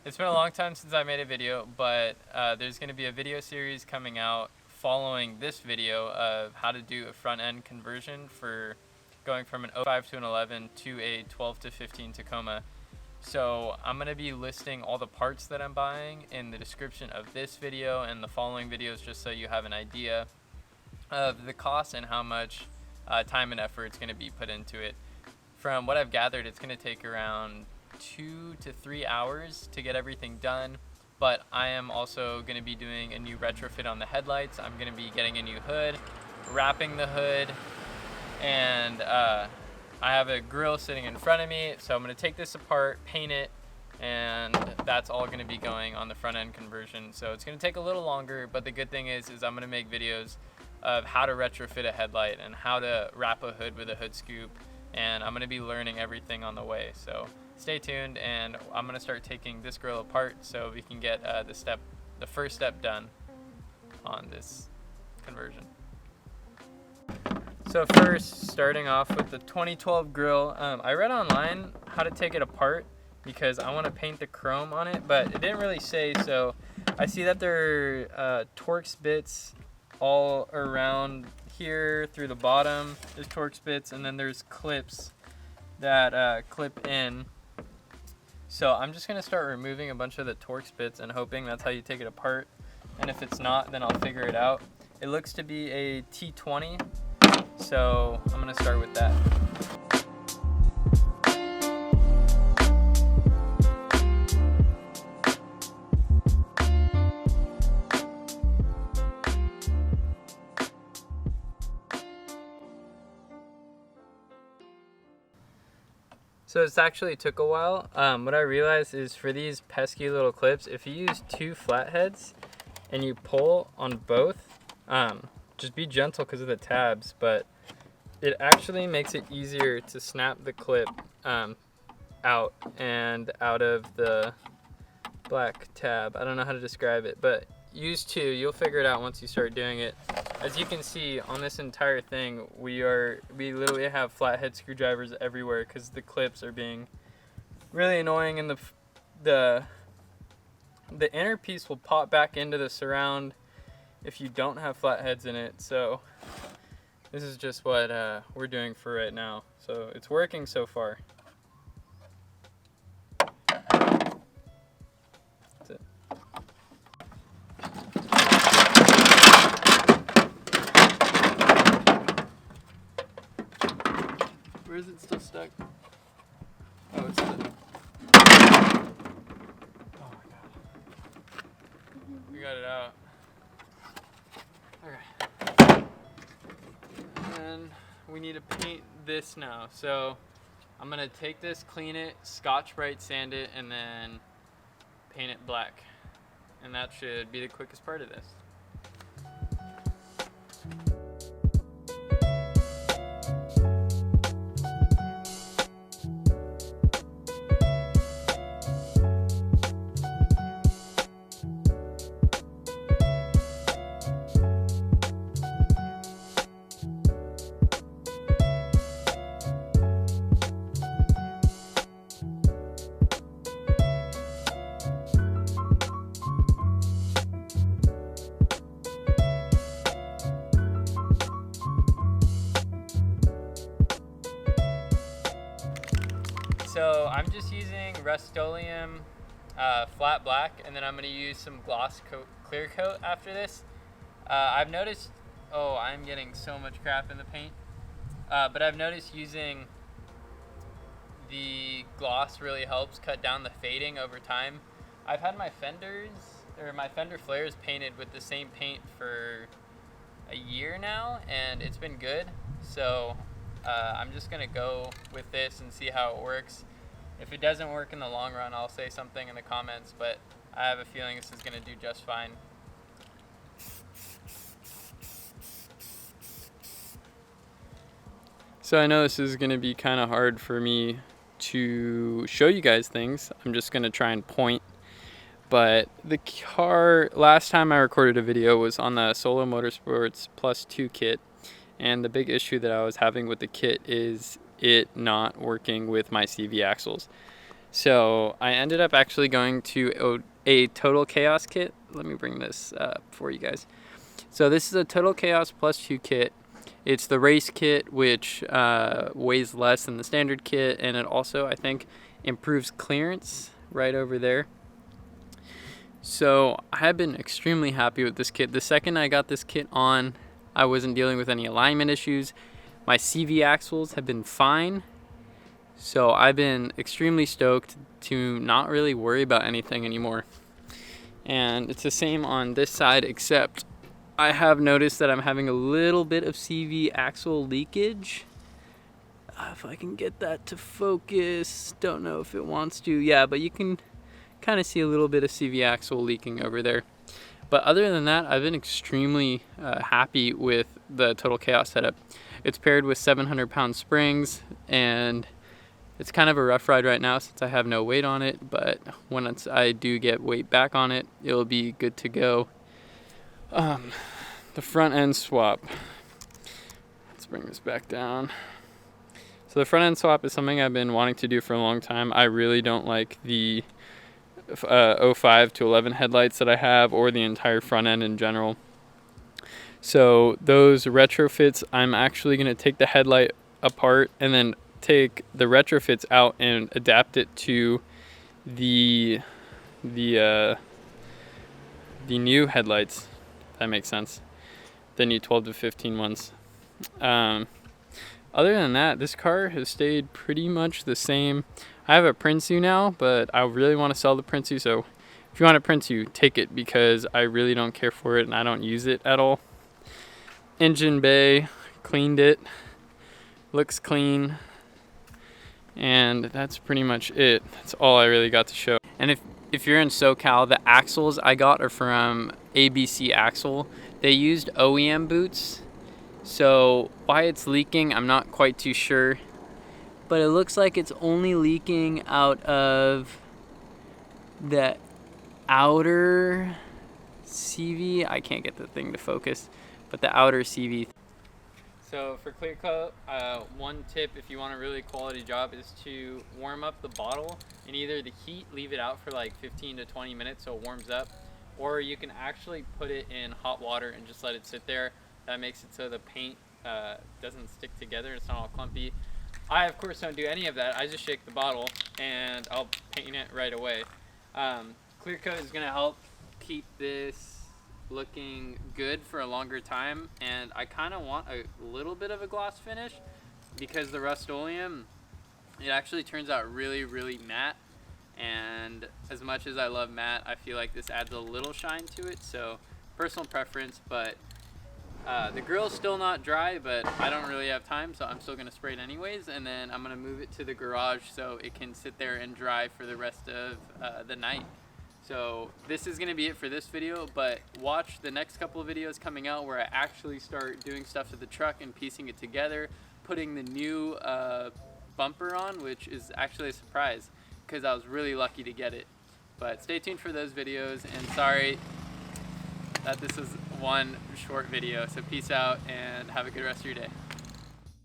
It's been a long time since I made a video, but there's going to be a video series coming out following this video of how to do a front end conversion for going from an 05 to an 11 to a 12 to 15 Tacoma. So I'm going to be listing all the parts that I'm buying in the description of this video and the following videos, just so you have an idea of the cost and how much time and effort it's going to be put into it. From what I've gathered, it's going to take around 2 to 3 hours to get everything done, but I am also going to be doing a new retrofit on the headlights. I'm going to be getting a new hood, wrapping the hood, and I have a grill sitting in front of me, so I'm going to take this apart, paint it, and that's all going to be going on the front end conversion. So it's going to take a little longer, but the good thing is I'm going to make videos of how to retrofit a headlight and how to wrap a hood with a hood scoop, and I'm going to be learning everything on the way. So stay tuned, and I'm going to start taking this grill apart so we can get the first step done on this conversion. So first, starting off with the 2012 grill, I read online how to take it apart because I want to paint the chrome on it, but it didn't really say. So I see that there are Torx bits all around here through the bottom. There's Torx bits, and then there's clips that clip in. So I'm just going to start removing a bunch of the Torx bits and hoping that's how you take it apart. And if it's not, then I'll figure it out. It looks to be a T20, so I'm going to start with that. So this actually took a while. What I realized is for these pesky little clips, if you use 2 flatheads and you pull on both, just be gentle because of the tabs, but it actually makes it easier to snap the clip out and out of the black tab. I don't know how to describe it, but use 2. You'll figure it out once you start doing it. As you can see on this entire thing, we literally have flathead screwdrivers everywhere because the clips are being really annoying, and the inner piece will pop back into the surround if you don't have flatheads in it. So this is just what we're doing for right now. So it's working so far. That's it. Where is it still stuck? Oh, it's stuck. Oh my god. We got it out. Okay. And we need to paint this now. So I'm gonna take this, clean it, Scotch-Brite sand it, and then paint it black. And that should be the quickest part of this. So I'm just using Rust-Oleum flat black, and then I'm going to use some gloss clear coat after this. I've noticed, I'm getting so much crap in the paint, but I've noticed using the gloss really helps cut down the fading over time. I've had my fender flares painted with the same paint for a year now, and it's been good. So I'm just gonna go with this and see how it works. If it doesn't work in the long run, I'll say something in the comments, but I have a feeling this is gonna do just fine. So I know this is gonna be kind of hard for me to show you guys things. I'm just gonna try and point. But the car, last time I recorded a video was on the Solo Motorsports Plus 2 kit, and the big issue that I was having with the kit is it not working with my CV axles. So I ended up actually going to a Total Chaos kit. Let me bring this up for you guys. So this is a Total Chaos Plus 2 kit. It's the race kit, which weighs less than the standard kit, and it also, I think, improves clearance right over there. So I have been extremely happy with this kit. The second I got this kit on, I wasn't dealing with any alignment issues. My CV axles have been fine. So I've been extremely stoked to not really worry about anything anymore. And it's the same on this side, except I have noticed that I'm having a little bit of CV axle leakage. If I can get that to focus, don't know if it wants to. Yeah, but you can kind of see a little bit of CV axle leaking over there. But other than that, I've been extremely happy with the Total Chaos setup. It's paired with 700-pound springs, and it's kind of a rough ride right now since I have no weight on it, but once I do get weight back on it, it'll be good to go. The front end swap. Let's bring this back down. So the front end swap is something I've been wanting to do for a long time. I really don't like the 05 to 11 headlights that I have, or the entire front end in general. So those retrofits, I'm actually going to take the headlight apart and then take the retrofits out and adapt it to the new headlights, if that makes sense. The new 12 to 15 ones. Other than that, this car has stayed pretty much the same. I have a Prinsu now, but I really want to sell the Prinsu, so if you want a Prinsu, take it, because I really don't care for it and I don't use it at all. Engine bay, cleaned it, looks clean, and that's pretty much it. That's all I really got to show. And if you're in SoCal, the axles I got are from ABC Axle. They used OEM boots, so why it's leaking, I'm not quite too sure. But it looks like it's only leaking out of the outer CV. I can't get the thing to focus, but the outer CV. So for clear coat, one tip if you want a really quality job is to warm up the bottle in either the heat, leave it out for like 15 to 20 minutes so it warms up, or you can actually put it in hot water and just let it sit there. That makes it so the paint doesn't stick together, it's not all clumpy. I of course don't do any of that. I just shake the bottle and I'll paint it right away. Clear coat is going to help keep this looking good for a longer time, and I kind of want a little bit of a gloss finish because the Rust-Oleum, it actually turns out really, really matte, and as much as I love matte, I feel like this adds a little shine to it, so personal preference. But the grille's still not dry, but I don't really have time, so I'm still going to spray it anyways, and then I'm going to move it to the garage so it can sit there and dry for the rest of the night. So this is going to be it for this video, but watch the next couple of videos coming out where I actually start doing stuff to the truck and piecing it together, putting the new bumper on, which is actually a surprise because I was really lucky to get it. But stay tuned for those videos, and sorry that this was one short video. So peace out and have a good rest of your day.